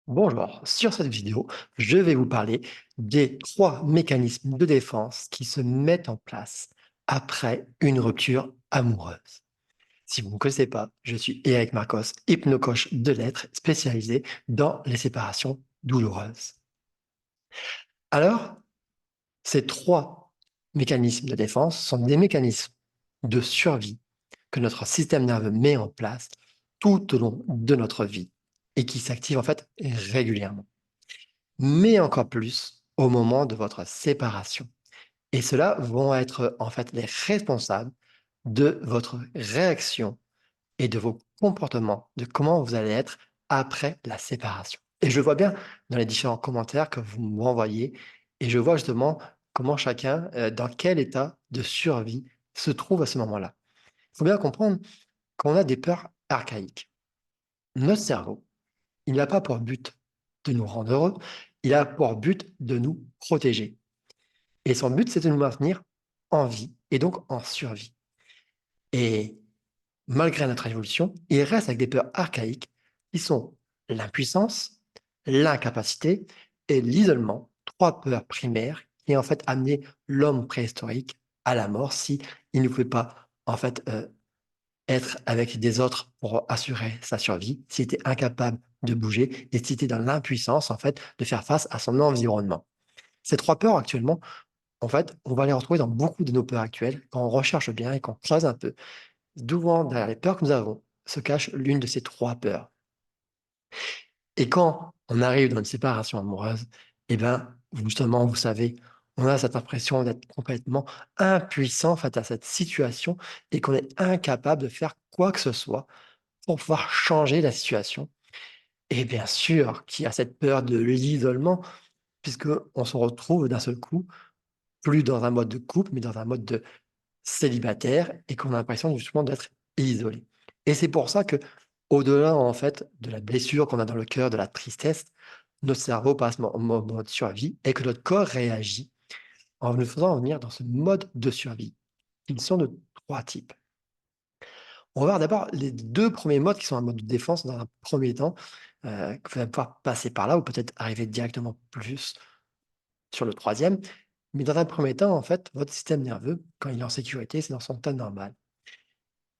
Bonjour, sur cette vidéo, je vais vous parler des trois mécanismes de défense qui se mettent en place après une rupture amoureuse. Si vous ne me connaissez pas, je suis Eric Marcos, hypnocoach de lettres spécialisé dans les séparations douloureuses. Alors, ces trois mécanismes de défense sont des mécanismes de survie que notre système nerveux met en place tout au long de notre vie et qui s'activent en fait régulièrement, mais encore plus au moment de votre séparation. Et ceux-là vont être en fait les responsables de votre réaction et de vos comportements, de comment vous allez être après la séparation. Et je le vois bien dans les différents commentaires que vous m'envoyez, et je vois justement comment chacun, dans quel état de survie se trouve à ce moment-là. Il faut bien comprendre qu'on a des peurs archaïques. Notre cerveau, il n'a pas pour but de nous rendre heureux, il a pour but de nous protéger. Et son but, c'est de nous maintenir en vie et donc en survie. Et malgré notre évolution, il reste avec des peurs archaïques qui sont l'impuissance, l'incapacité et l'isolement, trois peurs primaires qui en fait amené l'homme préhistorique à la mort si il ne pouvait pas en fait être avec des autres pour assurer sa survie, s'il était incapable de bouger et s'il était dans l'impuissance en fait de faire face à son environnement. Ces trois peurs actuellement, en fait, on va les retrouver dans beaucoup de nos peurs actuelles quand on recherche bien et qu'on creuse un peu. Souvent, derrière les peurs que nous avons, se cache l'une de ces 3 peurs. Et quand on arrive dans une séparation amoureuse, eh ben, justement, vous savez, on a cette impression d'être complètement impuissant face à cette situation et qu'on est incapable de faire quoi que ce soit pour pouvoir changer la situation. Et bien sûr qu'il y a cette peur de l'isolement, puisqu'on se retrouve d'un seul coup, plus dans un mode de couple, mais dans un mode de célibataire et qu'on a l'impression justement d'être isolé. Et c'est pour ça que, au-delà en fait de la blessure qu'on a dans le cœur, de la tristesse, notre cerveau passe en mode survie et que notre corps réagit en nous faisant venir dans ce mode de survie. Ils sont de 3 types. On va voir d'abord les 2 premiers modes qui sont un mode de défense dans un premier temps, que vous allez pouvoir passer par là ou peut-être arriver directement plus sur le troisième. Mais dans un premier temps, en fait, votre système nerveux, quand il est en sécurité, c'est dans son état normal.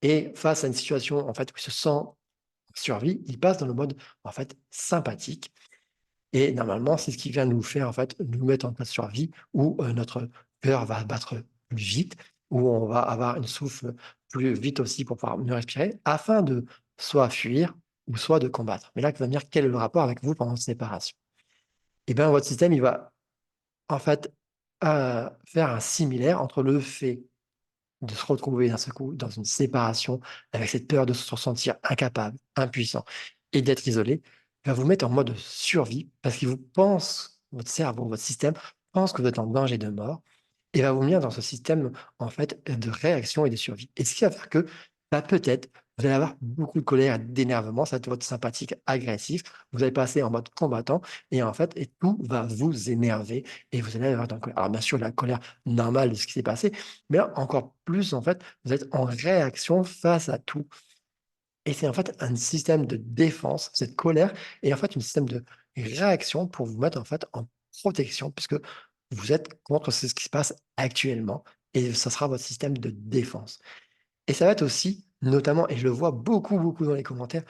Et face à une situation, en fait, où il se sent en survie, il passe dans le mode, en fait, sympathique et normalement, c'est ce qui vient nous faire, en fait, nous mettre en mode survie où, notre cœur va battre plus vite, où on va avoir une souffle plus vite aussi pour pouvoir mieux respirer afin de soit fuir ou soit de combattre. Mais là, tu vas me dire quel est le rapport avec vous pendant une séparation? Et bien, votre système, il va, en fait, faire un similaire entre le fait de se retrouver d'un seul coup dans une séparation, avec cette peur de se sentir incapable, impuissant et d'être isolé, va vous mettre en mode survie parce qu'il vous pense, votre cerveau, votre système pense que vous êtes en danger de mort et va vous mettre dans ce système, en fait, de réaction et de survie. Et ce qui va faire que, bah, peut-être, vous allez avoir beaucoup de colère et d'énervement, ça va être votre sympathique agressif, vous allez passer en mode combattant et en fait, et tout va vous énerver et vous allez avoir de la colère. Alors bien sûr, la colère normale de ce qui s'est passé, mais là, encore plus, en fait, vous êtes en réaction face à tout. Et c'est en fait un système de défense, cette colère est en fait un système de réaction pour vous mettre en fait en protection, puisque vous êtes contre ce qui se passe actuellement et ça sera votre système de défense. Et ça va être aussi, notamment, et je le vois beaucoup, beaucoup dans les commentaires,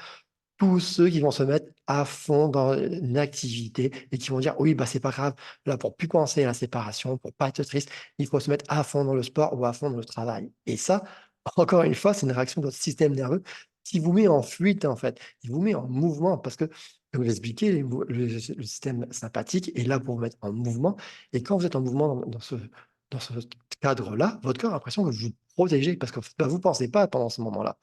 tous ceux qui vont se mettre à fond dans une activité et qui vont dire: «Oui, bah, c'est pas grave, là, pour plus penser à la séparation, pour pas être triste, il faut se mettre à fond dans le sport ou à fond dans le travail» et ça, encore une fois, c'est une réaction de votre système nerveux qui vous met en fuite, en fait. Il vous met en mouvement parce que, comme je l'expliquais, le système sympathique est là pour vous mettre en mouvement et quand vous êtes en mouvement dans ce cadre-là, votre corps a l'impression que vous vous protégez parce que, bah, vous pensez pas pendant ce moment-là.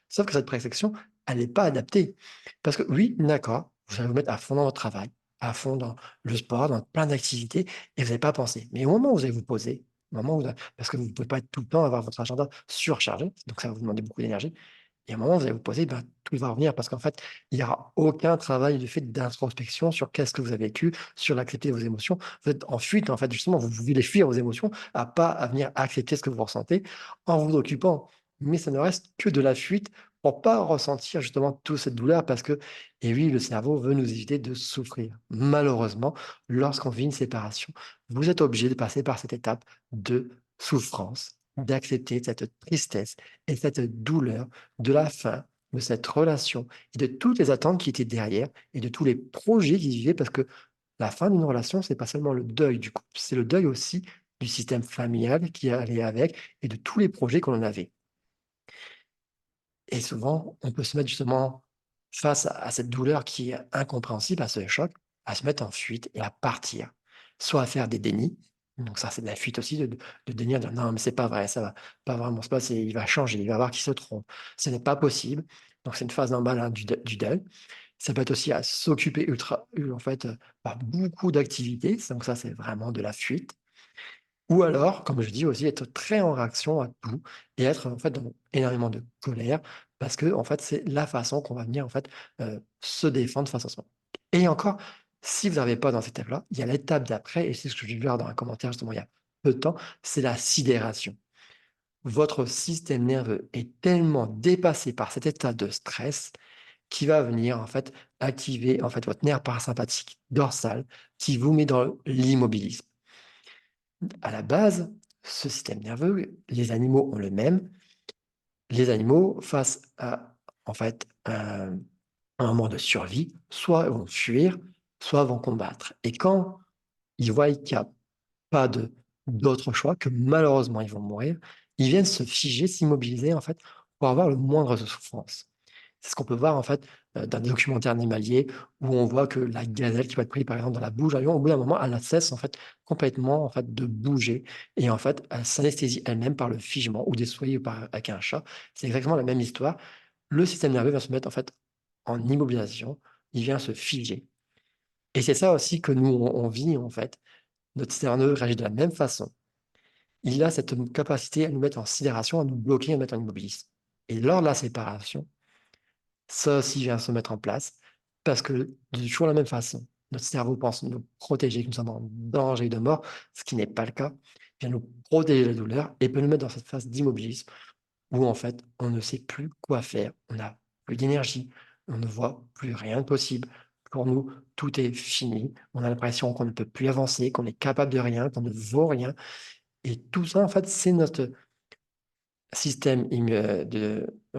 Sauf que cette protection, elle n'est pas adaptée. Parce que oui, d'accord, vous allez vous mettre à fond dans votre travail, à fond dans le sport, dans plein d'activités et vous n'allez pas penser. Mais au moment où vous allez vous poser, au moment où parce que vous ne pouvez pas être tout le temps avoir votre agenda surchargé, donc ça va vous demander beaucoup d'énergie et à un moment où vous allez vous poser, ben, tout va revenir parce qu'en fait, il n'y aura aucun travail de fait d'introspection sur qu'est-ce que vous avez vécu, sur l'accepter vos émotions. Vous êtes en fuite, en fait, justement, vous voulez fuir vos émotions, à venir accepter ce que vous ressentez en vous occupant. Mais ça ne reste que de la fuite pour pas ressentir justement toute cette douleur parce que, et oui, le cerveau veut nous éviter de souffrir. Malheureusement, lorsqu'on vit une séparation, vous êtes obligé de passer par cette étape de souffrance, d'accepter cette tristesse et cette douleur de la fin de cette relation et de toutes les attentes qui étaient derrière et de tous les projets qu'ils vivaient parce que la fin d'une relation, c'est pas seulement le deuil du couple, c'est le deuil aussi du système familial qui allait avec et de tous les projets qu'on en avait. Et souvent, on peut se mettre justement face à cette douleur qui est incompréhensible, à ce choc, à se mettre en fuite et à partir. Soit à faire des dénis, donc ça c'est de la fuite aussi, de dénir, dire non mais c'est pas vrai, ça va pas vraiment se passer, il va changer, il va voir qu'il se trompe. Ce n'est pas possible. Donc c'est une phase normale hein, du deuil. Ça peut être aussi à s'occuper en fait, par beaucoup d'activités, donc ça c'est vraiment de la fuite. Ou alors, comme je dis aussi, être très en réaction à tout et être en fait dans énormément de colère parce que en fait, c'est la façon qu'on va venir en fait, se défendre face à soi. Et encore, si vous n'arrivez pas dans cette étape-là, il y a l'étape d'après et c'est ce que j'ai vu voir dans un commentaire justement il y a peu de temps, c'est la sidération. Votre système nerveux est tellement dépassé par cet état de stress qui va venir en fait activer en fait votre nerf parasympathique dorsal qui vous met dans l'immobilisme. À la base, ce système nerveux, les animaux ont le même. Les animaux, face à en fait un moment de survie, soit vont fuir, soit vont combattre. Et quand ils voient qu'il n'y a pas d'autre choix, que malheureusement ils vont mourir, ils viennent se figer, s'immobiliser en fait, pour avoir le moindre de souffrance. C'est ce qu'on peut voir en fait, dans des documentaires animaliers où on voit que la gazelle qui va être prise par exemple dans la bouche d'un lion, au bout d'un moment, elle cesse en fait complètement en fait de bouger et en fait, elle s'anesthésie elle-même par le figement ou des souris ou par avec un chat. C'est exactement la même histoire. Le système nerveux va se mettre en fait en immobilisation, il vient se figer et c'est ça aussi que nous on vit en fait. Notre système nerveux réagit de la même façon. Il a cette capacité à nous mettre en sidération, à nous bloquer, à nous mettre en immobilisme et lors de la séparation, ça aussi vient se mettre en place parce que de toujours la même façon, notre cerveau pense nous protéger, que nous sommes en danger de mort, ce qui n'est pas le cas. Il vient nous protéger de la douleur et peut nous mettre dans cette phase d'immobilisme où en fait, on ne sait plus quoi faire, on n'a plus d'énergie, on ne voit plus rien de possible. Pour nous, tout est fini. On a l'impression qu'on ne peut plus avancer, qu'on est capable de rien, qu'on ne vaut rien. Et tout ça, en fait, c'est notre en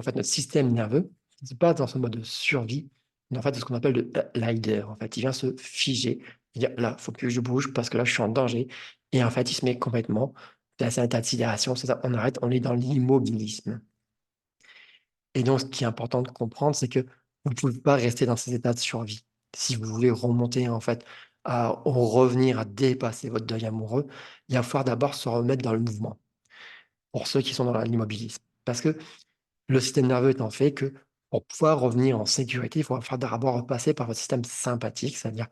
fait, notre système nerveux qui se passe dans ce mode de survie, mais en fait, c'est ce qu'on appelle le leader. En fait, il vient se figer. Il dit: «Là, faut plus que je bouge parce que là, je suis en danger» et en fait, il se met complètement c'est un état de sidération, c'est ça, on arrête, on est dans l'immobilisme et donc ce qui est important de comprendre, c'est que vous ne pouvez pas rester dans ces états de survie. Si vous voulez remonter, en fait, à revenir à dépasser votre deuil amoureux, il va falloir d'abord se remettre dans le mouvement, pour ceux qui sont dans l'immobilisme. Parce que le système nerveux étant fait que pour pouvoir revenir en sécurité, il faut d'abord repasser par votre système sympathique, c'est-à-dire,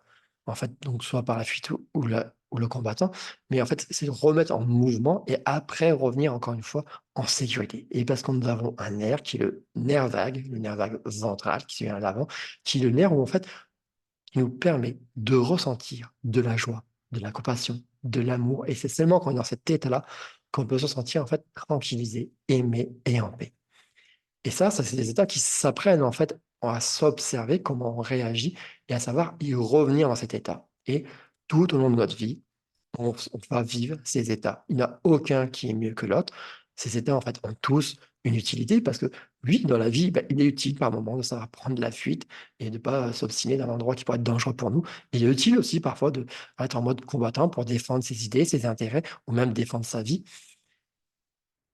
en fait, donc soit par la fuite ou le combattant, mais en fait, c'est de remettre en mouvement et après revenir encore une fois en sécurité. Et parce que nous avons un nerf qui est le nerf vague ventral qui vient à l'avant, qui est le nerf où en fait, qui nous permet de ressentir de la joie, de la compassion, de l'amour. Et c'est seulement quand on est dans cet état-là qu'on peut se sentir en fait tranquillisé, aimé et en paix. Et ça, c'est des états qui s'apprennent en fait à s'observer comment on réagit et à savoir y revenir dans cet état. Et tout au long de notre vie, on va vivre ces états. Il n'y en a aucun qui est mieux que l'autre. Ces états, en fait, ont tous une utilité parce que, oui, dans la vie, ben, il est utile par moment de savoir prendre la fuite et de ne pas s'obstiner dans un endroit qui pourrait être dangereux pour nous. Et il est utile aussi parfois d'être en mode combattant pour défendre ses idées, ses intérêts ou même défendre sa vie.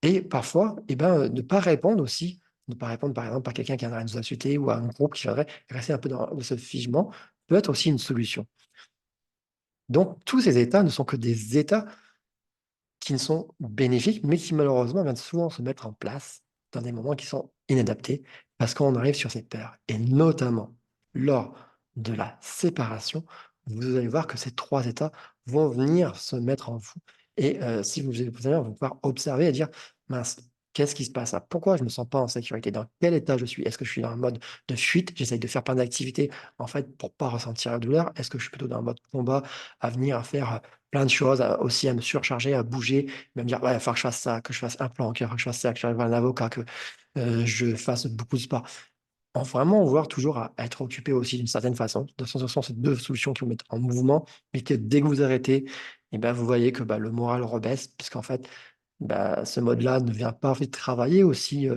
Et parfois, eh ben, ne pas répondre aussi, ne pas répondre par exemple à quelqu'un qui viendrait nous insulter ou à un groupe qui viendrait rester un peu dans ce figement, peut être aussi une solution. Donc, tous ces états ne sont que des états qui ne sont bénéfiques, mais qui malheureusement viennent souvent se mettre en place dans des moments qui sont inadaptés parce qu'on arrive sur cette peur. Et notamment lors de la séparation, vous allez voir que ces trois états vont venir se mettre en vous. Et si vous allez pouvoir observer et dire, mince, Qu'est-ce qui se passe là? Pourquoi je me sens pas en sécurité? Dans quel état je suis? Est-ce que je suis dans un mode de fuite? J'essaye de faire plein d'activités, en fait, pour pas ressentir la douleur. Est-ce que je suis plutôt dans un mode combat, à venir, à faire, plein de choses, aussi à me surcharger, à bouger, à me dire: «Ouais, il va falloir que je fasse ça, que je fasse un plan, qu'il va falloir que je fasse ça, que j'aille voir un avocat, que, je fasse beaucoup de sport». En vraiment vouloir toujours à être occupé aussi d'une certaine façon. De toute façon, c'est 2 solutions qui vous mettent en mouvement, mais que dès que vous arrêtez et ben, vous voyez que, bah, le moral rebaisse puisqu'en fait, bah, ce mode-là ne vient pas en fait travailler aussi,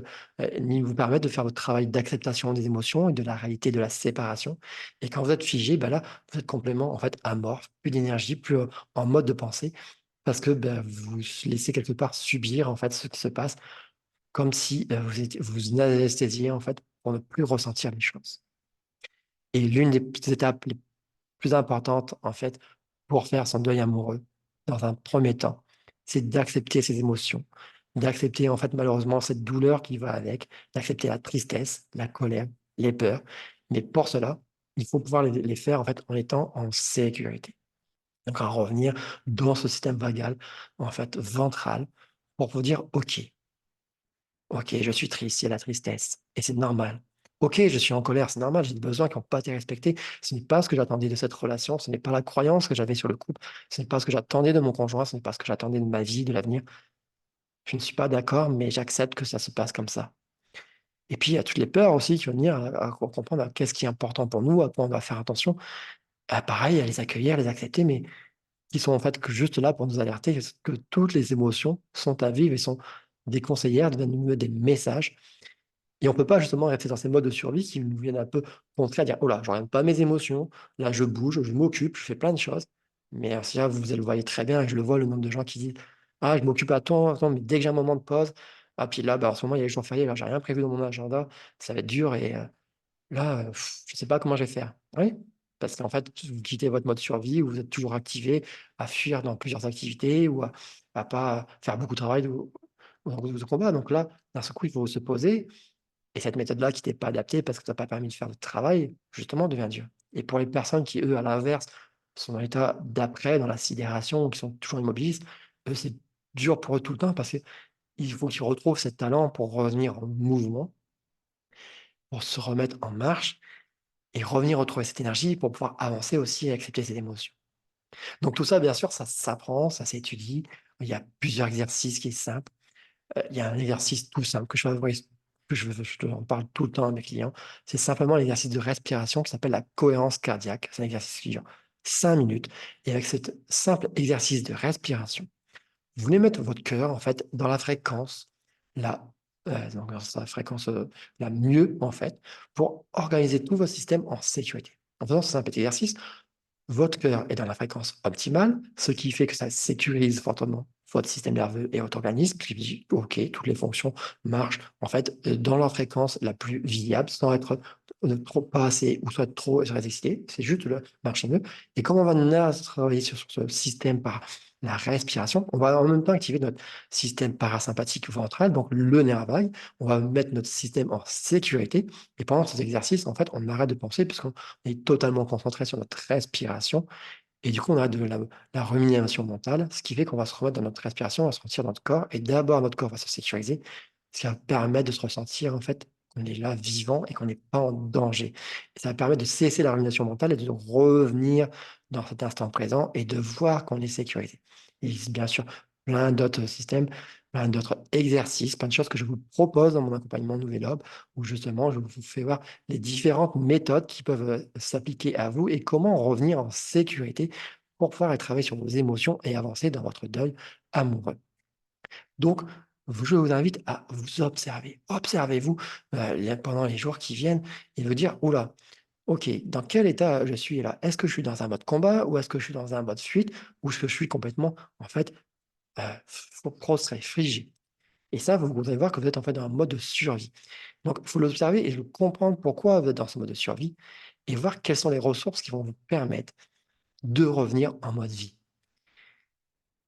ni vous permettre de faire votre travail d'acceptation des émotions et de la réalité de la séparation et quand vous êtes figé, bah, là, vous êtes complètement en fait amorphe, plus d'énergie, plus, en mode de pensée parce que, bah, vous laissez quelque part subir en fait ce qui se passe comme si, vous anesthésiez en fait pour ne plus ressentir les choses et l'une des étapes les plus importantes en fait pour faire son deuil amoureux, dans un premier temps, c'est d'accepter ses émotions, d'accepter en fait malheureusement cette douleur qui va avec, d'accepter la tristesse, la colère, les peurs. Mais pour cela, il faut pouvoir les faire en fait en étant en sécurité. Donc à revenir dans ce système vagal, en fait ventral, pour vous dire: «OK, OK, je suis triste, il y a la tristesse et c'est normal. OK, je suis en colère, c'est normal, j'ai des besoins qui n'ont pas été respectés. Ce n'est pas ce que j'attendais de cette relation, ce n'est pas la croyance que j'avais sur le couple, ce n'est pas ce que j'attendais de mon conjoint, ce n'est pas ce que j'attendais de ma vie, de l'avenir. Je ne suis pas d'accord, mais j'accepte que ça se passe comme ça». Et puis il y a toutes les peurs aussi qui vont venir à comprendre qu'est-ce qui est important pour nous, à quoi on doit faire attention. Pareil, à les accueillir, les accepter, mais qui sont en fait que juste là pour nous alerter que toutes les émotions sont à vivre et sont des conseillères, deviennent des messages. Et on peut pas justement rester dans ces modes de survie qui nous viennent un peu contrer à dire: «Oh là, je regarde pas mes émotions, là je bouge, je m'occupe, je fais plein de choses». Mais si là vous le voyez très bien et je le vois le nombre de gens qui disent: «Ah je m'occupe à temps, mais dès que j'ai un moment de pause, ah puis là, bah, en ce moment il y a les jours fériés, là j'ai rien prévu dans mon agenda, ça va être dur et là, je sais pas comment je vais faire». Oui, parce qu'en fait vous quittez votre mode survie où vous êtes toujours activé à fuir dans plusieurs activités ou à pas faire beaucoup de travail ou de combat. Donc là, d'un seul coup, il faut se poser et cette méthode-là qui t'est pas adaptée parce que tu as pas permis de faire le travail, justement, devient dure. Et pour les personnes qui, eux, à l'inverse, sont dans l'état d'après, dans la sidération, qui sont toujours immobilistes, eux, c'est dur pour eux tout le temps parce qu'il faut qu'ils retrouvent ce talent pour revenir en mouvement, pour se remettre en marche et revenir retrouver cette énergie pour pouvoir avancer aussi et accepter ses émotions. Donc tout ça, bien sûr, ça s'apprend, ça s'étudie. Il y a plusieurs exercices qui sont simples. Il y a un exercice tout simple que je en parle tout le temps à mes clients. C'est simplement l'exercice de respiration qui s'appelle la cohérence cardiaque. C'est un exercice qui dure 5 minutes et avec cet simple exercice de respiration, vous voulez mettre votre cœur, en fait, dans la fréquence la, donc dans sa fréquence, la mieux, en fait, pour organiser tout votre système en sécurité. En faisant ce simple exercice, votre cœur est dans la fréquence optimale, ce qui fait que ça sécurise fortement votre système nerveux et votre organisme qui dit: «OK, toutes les fonctions marchent en fait, dans leur fréquence la plus viable sans être trop pas assez ou soit trop surexcité». C'est juste le marcher mieux et comme on va travailler sur ce système par la respiration, on va en même temps activer notre système parasympathique ventral, donc le nerf vague. On va mettre notre système en sécurité et pendant ces exercices, en fait, on arrête de penser puisqu'on est totalement concentré sur notre respiration et du coup, on a de la rumination mentale, ce qui fait qu'on va se remettre dans notre respiration, on va se sentir dans notre corps et d'abord notre corps va se sécuriser, ce qui va permettre de se ressentir en fait qu'on est là vivant et qu'on n'est pas en danger. Et ça va permettre de cesser la rumination mentale et de revenir dans cet instant présent et de voir qu'on est sécurisé. Il existe bien sûr plein d'autres systèmes, plein d'autres exercices, plein de choses que je vous propose dans mon accompagnement Nouvel Homme, où justement je vous fais voir les différentes méthodes qui peuvent, s'appliquer à vous et comment revenir en sécurité pour pouvoir travailler sur vos émotions et avancer dans votre deuil amoureux. Donc, je vous invite à vous observer. Observez-vous, pendant les jours qui viennent et vous dire: «Ouh là, OK, dans quel état je suis là? Est-ce que je suis dans un mode combat ou est-ce que je suis dans un mode fuite ou est-ce que je suis complètement en fait, prostré, figé?» Et ça, vous allez voir que vous êtes en fait dans un mode de survie. Donc, il faut l'observer et le comprendre pourquoi vous êtes dans ce mode de survie et voir quelles sont les ressources qui vont vous permettre de revenir en mode vie.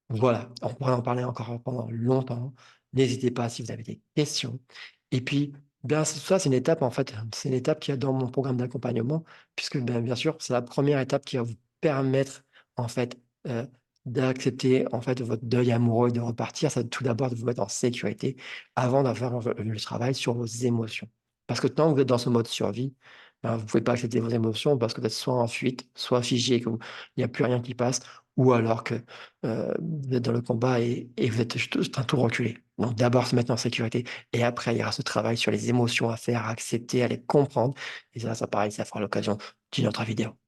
Voilà, on pourrait en parler encore pendant longtemps. N'hésitez pas si vous avez des questions. Et puis, bien, tout ça, c'est une étape, en fait, c'est une étape qu'il y a dans mon programme d'accompagnement, puisque, bien sûr, c'est la première étape qui va vous permettre, en fait, d'accepter en fait votre deuil amoureux et de repartir, c'est tout d'abord de vous mettre en sécurité avant de faire le travail sur vos émotions. Parce que tant que vous êtes dans ce mode survie, ben, vous ne pouvez pas accepter vos émotions parce que vous êtes soit en fuite, soit figé, il n'y a plus rien qui passe, ou alors que vous êtes dans le combat et vous êtes juste un tout reculé. Donc d'abord se mettre en sécurité et après il y aura ce travail sur les émotions à faire, à accepter, à les comprendre. Et ça pareil, ça fera l'occasion d'une autre vidéo.